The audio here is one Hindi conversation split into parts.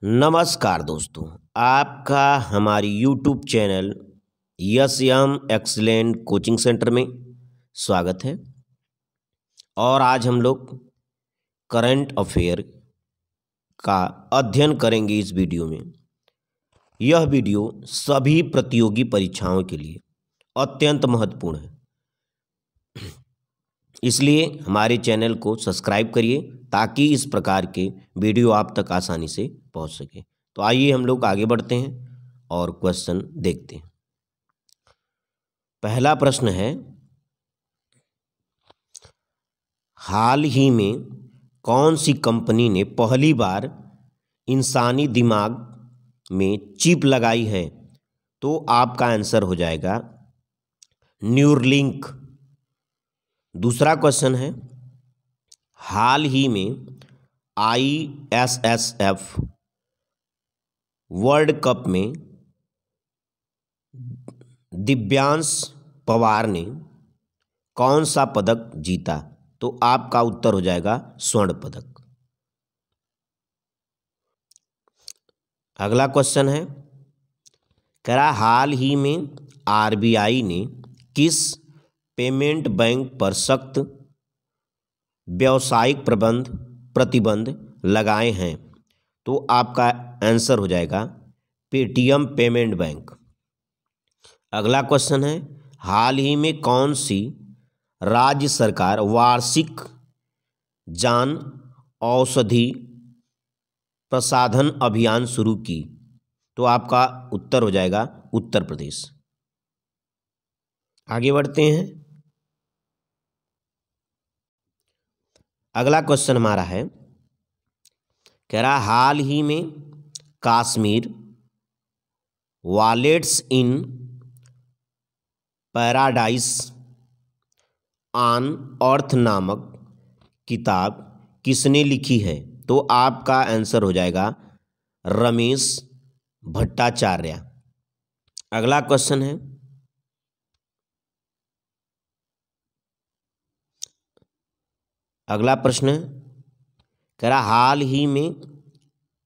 नमस्कार दोस्तों, आपका हमारी YouTube channel yes M excellent coaching centre में स्वागत है। और आज हम लोग करंट अफेयर का अध्ययन करेंगे। इस वीडियो में यह वीडियो सभी प्रतियोगी परीक्षाओं के लिए अत्यंत महत्वपूर्ण है, इसलिए हमारे चैनल को सब्सक्राइब करिए ताकि इस प्रकार के वीडियो आप तक आसानी से पहुंच सके। तो आइए हम लोग आगे बढ़ते हैं और क्वेश्चन देखते हैं। पहला प्रश्न है, हाल ही में कौन सी कंपनी ने पहली बार इंसानी दिमाग में चिप लगाई है? तो आपका आंसर हो जाएगा न्यूरलिंक। दूसरा क्वेश्चन है, हाल ही में ISSF वर्ल्ड कप में दिव्यांश पवार ने कौन सा पदक जीता? तो आपका उत्तर हो जाएगा स्वर्ण पदक। अगला क्वेश्चन है, कह रहा हाल ही में RBI ने किस पेमेंट बैंक पर सख्त व्यावसायिक प्रतिबंध लगाए हैं? तो आपका आंसर हो जाएगा पेटीएम पेमेंट बैंक। अगला क्वेश्चन है, हाल ही में कौन सी राज्य सरकार वार्षिक जन औषधि प्रसाधन अभियान शुरू की? तो आपका उत्तर हो जाएगा उत्तर प्रदेश। आगे बढ़ते हैं। अगला क्वेश्चन हमारा है, कह रहा हाल ही में Kashmir wallets in paradise on earth नामक किताब किसने लिखी है? तो आपका आंसर हो जाएगा रमेश भट्टाचार्य। अगला क्वेश्चन है, अगला प्रश्न कह रहा हाल ही में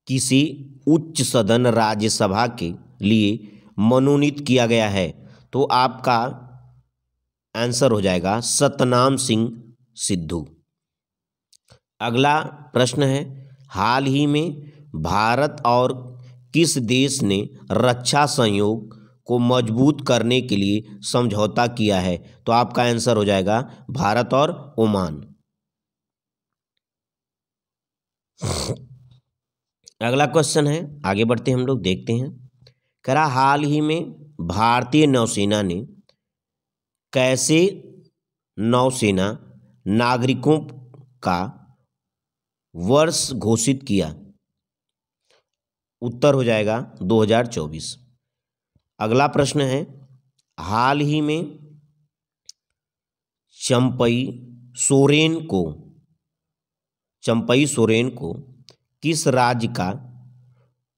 किसी उच्च सदन राज्यसभा के लिए मनोनीत किया गया है? तो आपका आंसर हो जाएगा सतनाम सिंह सिद्धू। अगला प्रश्न है, हाल ही में भारत और किस देश ने रक्षा सहयोग को मजबूत करने के लिए समझौता किया है? तो आपका आंसर हो जाएगा भारत और ओमान। अगला क्वेश्चन है, आगे बढ़ते हम लोग देखते हैं। कह रहा हाल ही में भारतीय नौसेना ने कैसे नौसेना नागरिकों का वर्ष घोषित किया? उत्तर हो जाएगा 2024। अगला प्रश्न है, हाल ही में चंपई सोरेन को किस राज्य का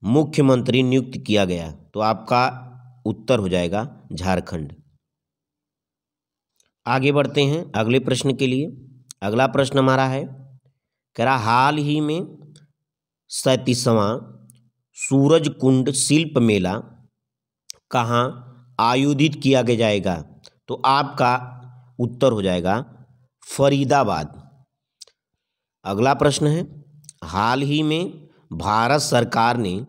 मुख्यमंत्री नियुक्त किया गया? तो आपका उत्तर हो जाएगा झारखंड। आगे बढ़ते हैं अगले प्रश्न के लिए। अगला प्रश्न हमारा है, कह रहा हाल ही में 37वां सूरजकुंड शिल्प मेला कहाँ आयोजित किया जाएगा? तो आपका उत्तर हो जाएगा फरीदाबाद। अगला प्रश्न है, हाल ही में भारत सरकार ने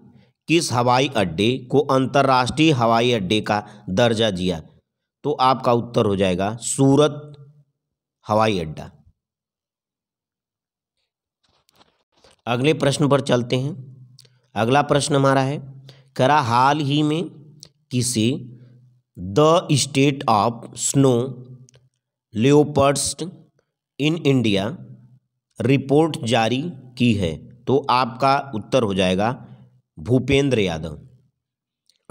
किस हवाई अड्डे को अंतर्राष्ट्रीय हवाई अड्डे का दर्जा दिया? तो आपका उत्तर हो जाएगा सूरत हवाई अड्डा। अगले प्रश्न पर चलते हैं। अगला प्रश्न हमारा है, कह रहा हाल ही में किसे the state of snow leopards in India report जारी की है? तो आपका उत्तर हो जाएगा भूपेंद्र यादव।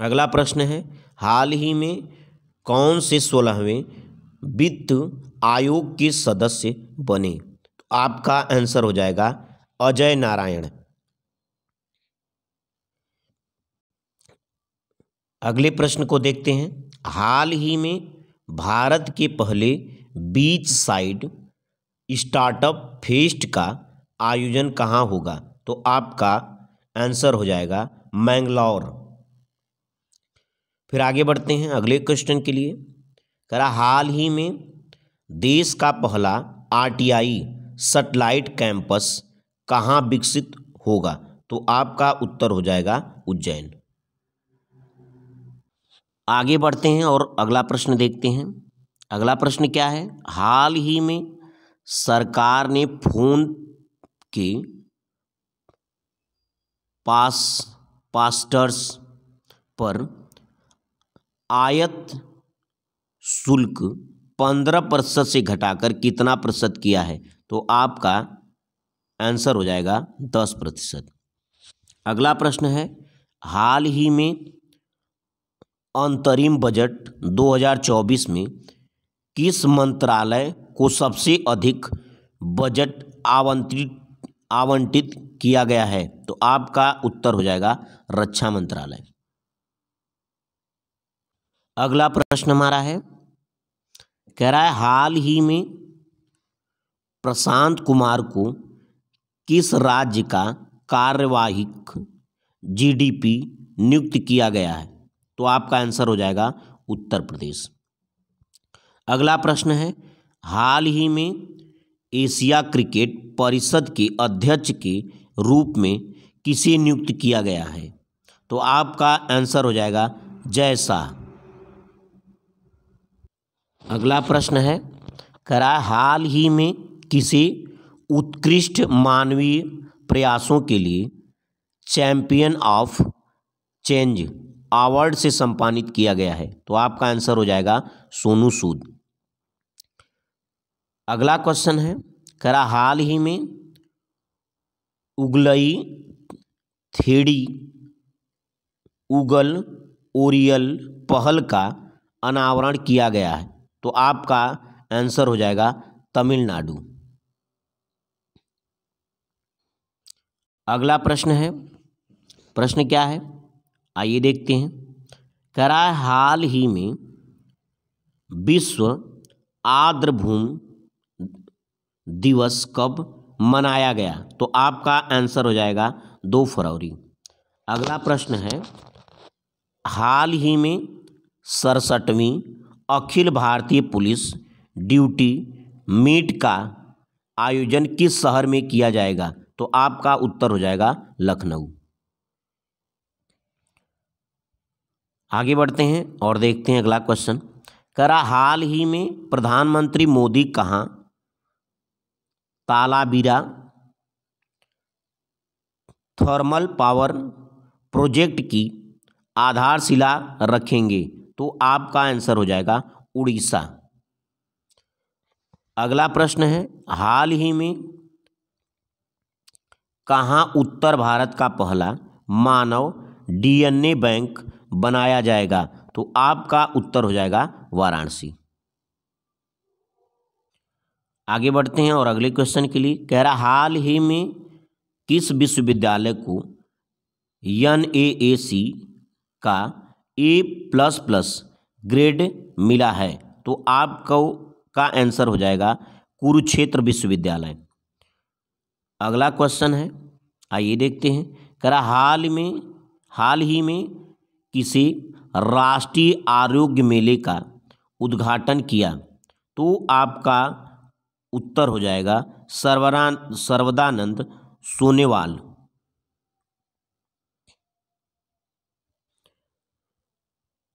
अगला प्रश्न है, हाल ही में कौन से 16वें वित्त आयोग के सदस्य बने? तो आपका आंसर हो जाएगा अजय नारायण। अगले प्रश्न को देखते हैं। हाल ही में भारत के पहले बीच साइड स्टार्टअप फेस्ट का आयोजन कहाँ होगा? तो आपका आंसर हो जाएगा मैंगलोर। फिर आगे बढ़ते हैं अगले क्वेश्चन के लिए। कह रहा हाल ही में देश का पहला आरटीआई सैटेलाइट कैंपस कहाँ विकसित होगा? तो आपका उत्तर हो जाएगा उज्जैन। आगे बढ़ते हैं और अगला प्रश्न देखते हैं। अगला प्रश्न क्या है? हाल ही में सरकार ने फोन के पास्टर्स पर आयात शुल्क 15% से घटाकर कितना प्रतिशत किया है? तो आपका आंसर हो जाएगा 10%। अगला प्रश्न है हाल ही में अंतरिम बजट 2024 में किस मंत्रालय को सबसे अधिक बजट आवंटित किया गया है? तो आपका उत्तर हो जाएगा रक्षा मंत्रालय। अगला प्रश्न हमारा है, कह रहा है हाल ही में प्रशांत कुमार को किस राज्य का कार्यवाहक जीडीपी नियुक्त किया गया है? तो आपका आंसर हो जाएगा उत्तर प्रदेश। अगला प्रश्न है हाल ही में एशिया क्रिकेट परिषद के अध्यक्ष के रूप में किसे नियुक्त किया गया है? तो आपका आंसर हो जाएगा जय शाह। अगला प्रश्न है, कह रहा है हाल ही में किसे उत्कृष्ट मानवीय प्रयासों के लिए चैंपियन ऑफ चेंज अवार्ड से सम्मानित किया गया है? तो आपका आंसर हो जाएगा सोनू सूद। अगला क्वेश्चन है, कह रहा हाल ही में उगलई थ्रेडी गूगल ओरियल पहल का अनावरण किया गया है? तो आपका आंसर हो जाएगा तमिलनाडु। अगला प्रश्न है, प्रश्न क्या है आइए देखते हैं। कह रहा है हाल ही में विश्व आर्द्रभूमि दिवस कब मनाया गया? तो आपका आंसर हो जाएगा 2 फरवरी। अगला प्रश्न है हाल ही में 67वीं Akhil Bharatiya police duty meet का आयोजन किस शहर में किया जाएगा? तो आपका उत्तर हो जाएगा लखनऊ। आगे बढ़ते हैं और देखते हैं अगला क्वेश्चन। कह रहा हाल ही में प्रधानमंत्री मोदी कहाँ तालाबीरा थर्मल पावर प्रोजेक्ट की आधारशिला रखेंगे? तो आपका आंसर हो जाएगा उड़ीसा। अगला प्रश्न है हाल ही में कहाँ उत्तर भारत का पहला मानव डीएनए बैंक बनाया जाएगा? तो आपका उत्तर हो जाएगा वाराणसी। आगे बढ़ते हैं और अगले क्वेश्चन के लिए। कह रहा हाल ही में किस विश्वविद्यालय को NAAC का A++ ग्रेड मिला है? तो आपको का आंसर हो जाएगा कुरुक्षेत्र विश्वविद्यालय। अगला क्वेश्चन है आइए देखते हैं। कह रहा हाल ही में किसी राष्ट्रीय आरोग्य मेले का उद्घाटन किया? तो आपका उत्तर हो जाएगा सर्वदानंद सोनेवाल।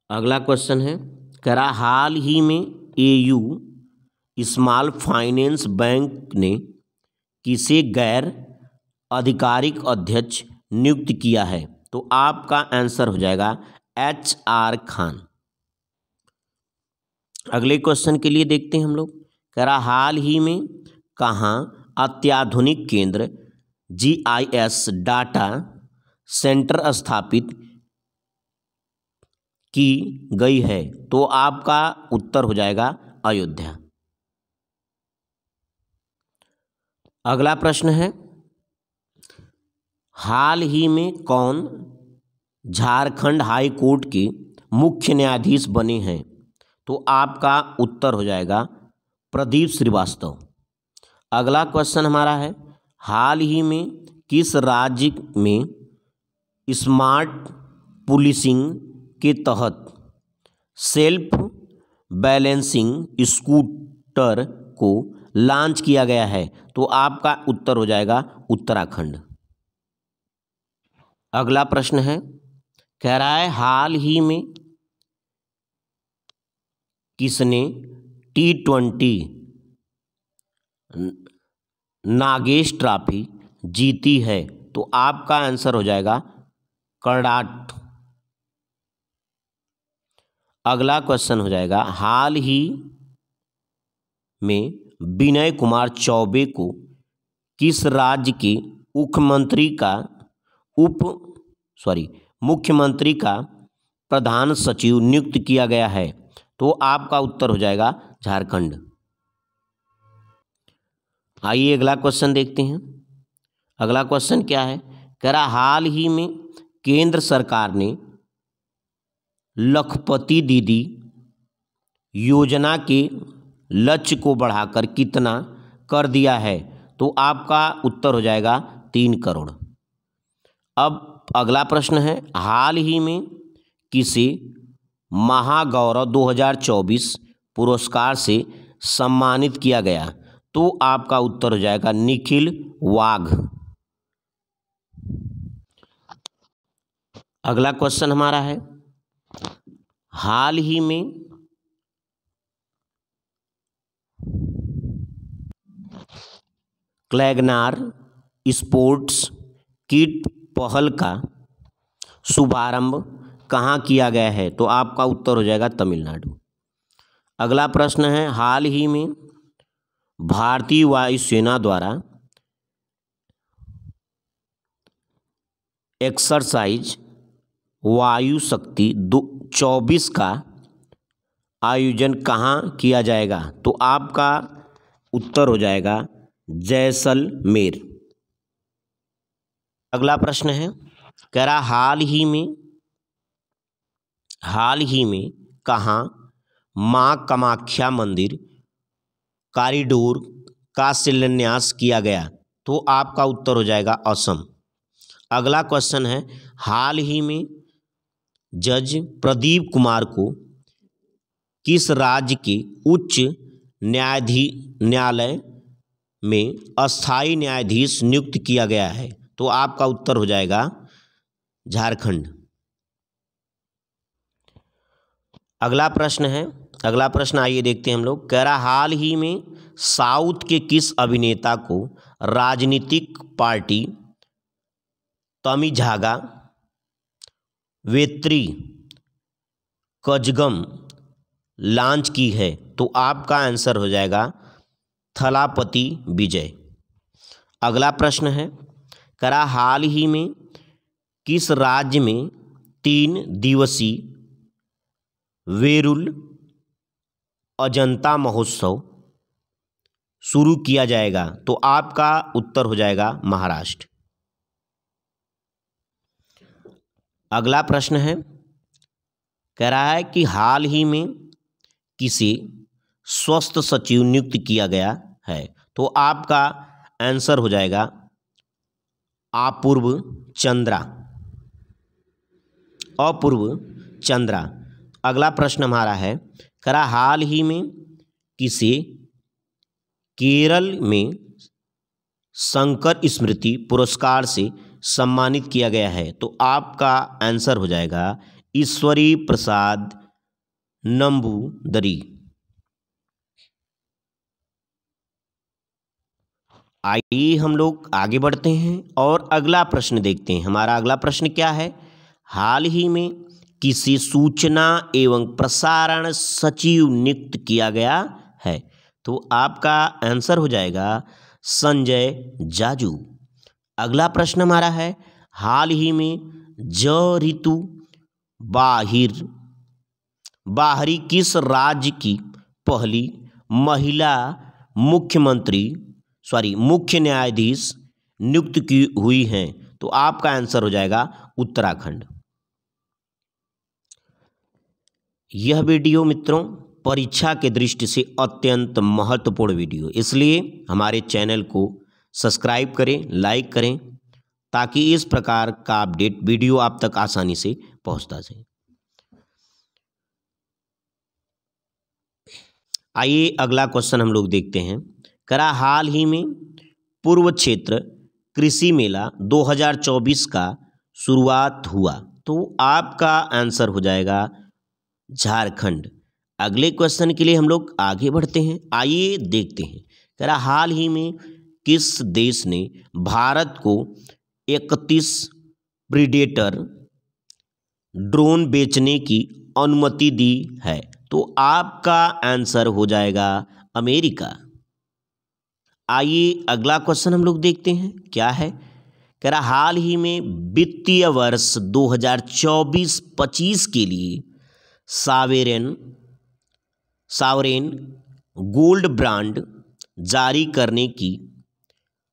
अगला क्वेश्चन है, कह रहा हाल ही में AU स्मॉल फाइनेंस बैंक ने किसे गैर आधिकारिक अध्यक्ष नियुक्त किया है? तो आपका आंसर हो जाएगा HR खान। अगले क्वेश्चन के लिए देखते हैं हम लोग। कह रहा हाल ही में कहाँ अत्याधुनिक केंद्र GIS डाटा सेंटर स्थापित की गई है? तो आपका उत्तर हो जाएगा अयोध्या। अगला प्रश्न है हाल ही में कौन झारखंड हाई कोर्ट के मुख्य न्यायाधीश बने हैं? तो आपका उत्तर हो जाएगा प्रदीप श्रीवास्तव। अगला क्वेश्चन हमारा है हाल ही में किस राज्य में स्मार्ट पुलिसिंग के तहत सेल्फ बैलेंसिंग स्कूटर को लॉन्च किया गया है? तो आपका उत्तर हो जाएगा उत्तराखंड। अगला प्रश्न है, कह रहा है हाल ही में किसने T20 नागेश ट्रॉफी जीती है? तो आपका आंसर हो जाएगा कर्नाट। अगला क्वेश्चन हो जाएगा, हाल ही में विनय कुमार चौबे को किस राज्य के मुख्यमंत्री का प्रधान सचिव नियुक्त किया गया है? तो आपका उत्तर हो जाएगा झारखंड। आइए अगला क्वेश्चन देखते हैं। अगला क्वेश्चन क्या है, कह रहा हाल ही में केंद्र सरकार ने लखपति दीदी योजना के लक्ष्य को बढ़ाकर कितना कर दिया है? तो आपका उत्तर हो जाएगा 3 करोड़। अब अगला प्रश्न है, हाल ही में किसे महागौरव 2024 पुरस्कार से सम्मानित किया गया? तो आपका उत्तर हो जाएगा निखिल वाघ। अगला क्वेश्चन हमारा है, हाल ही में क्लैगनार स्पोर्ट्स किट पहल का शुभारंभ कहाँ किया गया है? तो आपका उत्तर हो जाएगा तमिलनाडु। अगला प्रश्न है, हाल ही में भारतीय वायुसेना द्वारा एक्सरसाइज वायु शक्ति 24 का आयोजन कहाँ किया जाएगा? तो आपका उत्तर हो जाएगा जैसलमेर। अगला प्रश्न है, कह रहा हाल ही में कहाँ माँ कामाख्या मंदिर कॉरिडोर का शिलान्यास किया गया? तो आपका उत्तर हो जाएगा असम। अगला क्वेश्चन है, हाल ही में जज प्रदीप कुमार को किस राज्य के उच्च न्यायालय में अस्थायी न्यायाधीश नियुक्त किया गया है? तो आपका उत्तर हो जाएगा झारखंड। अगला प्रश्न आइए देखते हैं हम लोग। कह रहा हाल ही में साउथ के किस अभिनेता को राजनीतिक पार्टी तमिझागा वेत्री कजगम लॉन्च की है? तो आपका आंसर हो जाएगा थलापति विजय। अगला प्रश्न है, कह रहा हाल ही में किस राज्य में 3 दिवसीय वेरुल अजंता महोत्सव शुरू किया जाएगा? तो आपका उत्तर हो जाएगा महाराष्ट्र। अगला प्रश्न है, कह रहा है कि हाल ही में किसे स्वास्थ्य सचिव नियुक्त किया गया है? तो आपका आंसर हो जाएगा अपूर्व चंद्रा। अगला प्रश्न हमारा है, कह रहा हाल ही में किसे केरल में शंकर स्मृति पुरस्कार से सम्मानित किया गया है? तो आपका आंसर हो जाएगा ईश्वरी प्रसाद नंबूदरी। आइए हम लोग आगे बढ़ते हैं और अगला प्रश्न देखते हैं। हमारा अगला प्रश्न क्या है, हाल ही में किसी सूचना एवं प्रसारण सचिव नियुक्त किया गया है? तो आपका आंसर हो जाएगा संजय जाजू। अगला प्रश्न हमारा है, हाल ही में ऋतु बाहरी किस राज्य की पहली महिला मुख्य न्यायाधीश नियुक्त की हुई हैं? तो आपका आंसर हो जाएगा उत्तराखंड। यह वीडियो मित्रों परीक्षा के दृष्टि से अत्यंत महत्वपूर्ण वीडियो, इसलिए हमारे चैनल को सब्सक्राइब करें, लाइक करें ताकि इस प्रकार का अपडेट वीडियो आप तक आसानी से पहुंचता जाए। आइए अगला क्वेश्चन हम लोग देखते हैं। करा हाल ही में पूर्व क्षेत्र कृषि मेला 2024 का शुरुआत हुआ, तो आपका आंसर हो जाएगा झारखंड। अगले क्वेश्चन के लिए हम लोग आगे बढ़ते हैं। आइए देखते हैं। कह रहा हाल ही में किस देश ने भारत को 31 प्रीडेटर ड्रोन बेचने की अनुमति दी है, तो आपका आंसर हो जाएगा अमेरिका। आइए अगला क्वेश्चन हम लोग देखते हैं क्या है। कह रहा हाल ही में वित्तीय वर्ष 2024-25 के लिए सावरेन गोल्ड बॉन्ड जारी करने की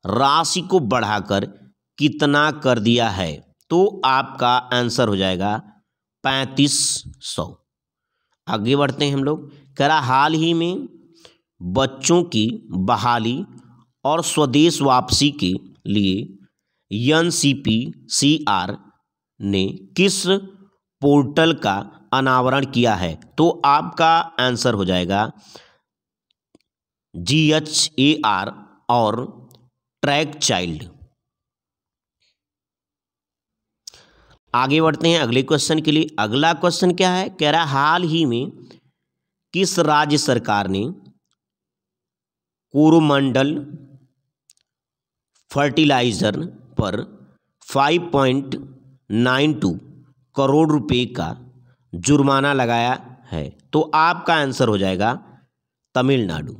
राशि को बढ़ाकर कितना कर दिया है, तो आपका आंसर हो जाएगा 3500। आगे बढ़ते हैं हम लोग। कह रहा हाल ही में बच्चों की बहाली और स्वदेश वापसी के लिए NCPCR ने किस पोर्टल का अनावरण किया है, तो आपका आंसर हो जाएगा GHAR और ट्रैक चाइल्ड। आगे बढ़ते हैं अगले क्वेश्चन के लिए। अगला क्वेश्चन क्या है। कह रहा हाल ही में किस राज्य सरकार ने कोरोमंडल फर्टिलाइजर पर 5.92 करोड़ रुपए का जुर्माना लगाया है, तो आपका आंसर हो जाएगा तमिलनाडु।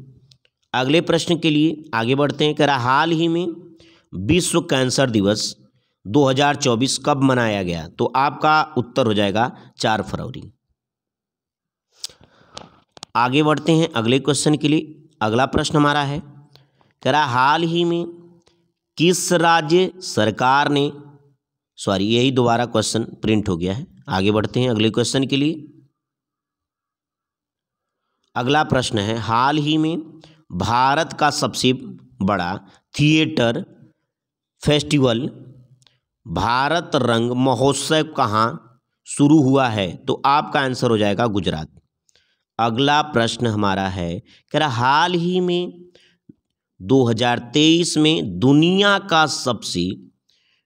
अगले प्रश्न के लिए आगे बढ़ते हैं। कह रहा हाल ही में विश्व कैंसर दिवस 2024 कब मनाया गया, तो आपका उत्तर हो जाएगा 4 फरवरी। आगे बढ़ते हैं अगले क्वेश्चन के लिए। अगला प्रश्न हमारा है। कह रहा हाल ही में किस राज्य सरकार ने यही दोबारा क्वेश्चन प्रिंट हो गया है। आगे बढ़ते हैं अगले क्वेश्चन के लिए। अगला प्रश्न है हाल ही में भारत का सबसे बड़ा थिएटर फेस्टिवल भारत रंग महोत्सव कहाँ शुरू हुआ है, तो आपका आंसर हो जाएगा गुजरात। अगला प्रश्न हमारा है। कह रहा हाल ही में 2023 में दुनिया का सबसे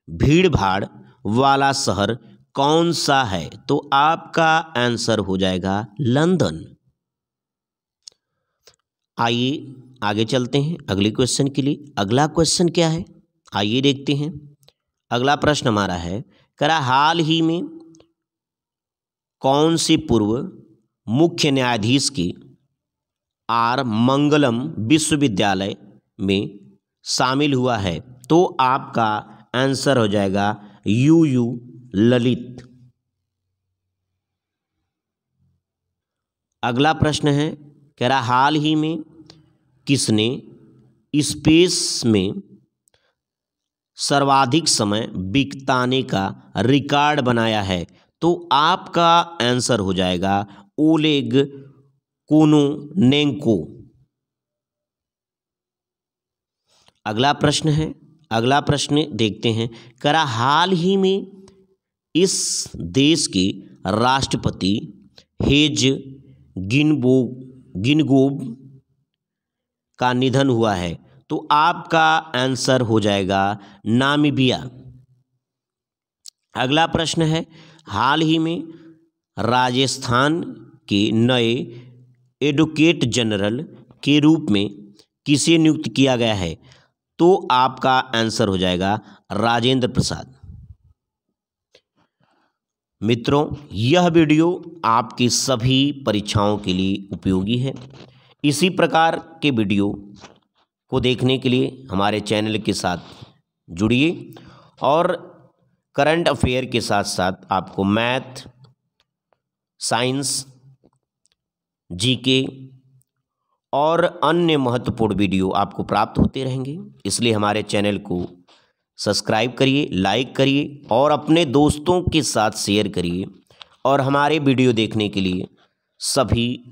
भीड़ भाड़ वाला शहर कौन सा है, तो आपका आंसर हो जाएगा लंदन। आइए आगे चलते हैं अगले क्वेश्चन के लिए। अगला क्वेश्चन क्या है, आइए देखते हैं। अगला प्रश्न हमारा है। कह रहा हाल ही में कौन से पूर्व मुख्य न्यायाधीश के आर मंगलम विश्वविद्यालय में शामिल हुआ है, तो आपका आंसर हो जाएगा UU ललित। अगला प्रश्न है। कह रहा हाल ही में किसने स्पेस में सर्वाधिक समय बिताने का रिकॉर्ड बनाया है, तो आपका आंसर हो जाएगा ओलेग कोनोनेंको। अगला प्रश्न है। अगला प्रश्न देखते हैं। कह रहा हाल ही में इस देश के राष्ट्रपति हेज गिनगोब का निधन हुआ है, तो आपका आंसर हो जाएगा नामीबिया। अगला प्रश्न है। हाल ही में राजस्थान के नए एडवोकेट जनरल के रूप में किसे नियुक्त किया गया है, तो आपका आंसर हो जाएगा राजेंद्र प्रसाद। मित्रों, यह वीडियो आपकी सभी परीक्षाओं के लिए उपयोगी है। इसी प्रकार के वीडियो को देखने के लिए हमारे चैनल के साथ जुड़िए और करंट अफेयर के साथ साथ आपको मैथ, साइंस, जीके और अन्य महत्वपूर्ण वीडियो आपको प्राप्त होते रहेंगे। इसलिए हमारे चैनल को सब्सक्राइब करिए, लाइक करिए और अपने दोस्तों के साथ शेयर करिए। और हमारे वीडियो देखने के लिए सभी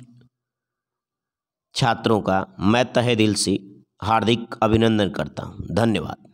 छात्रों का मैं तहे दिल से हार्दिक अभिनंदन करता हूं। धन्यवाद।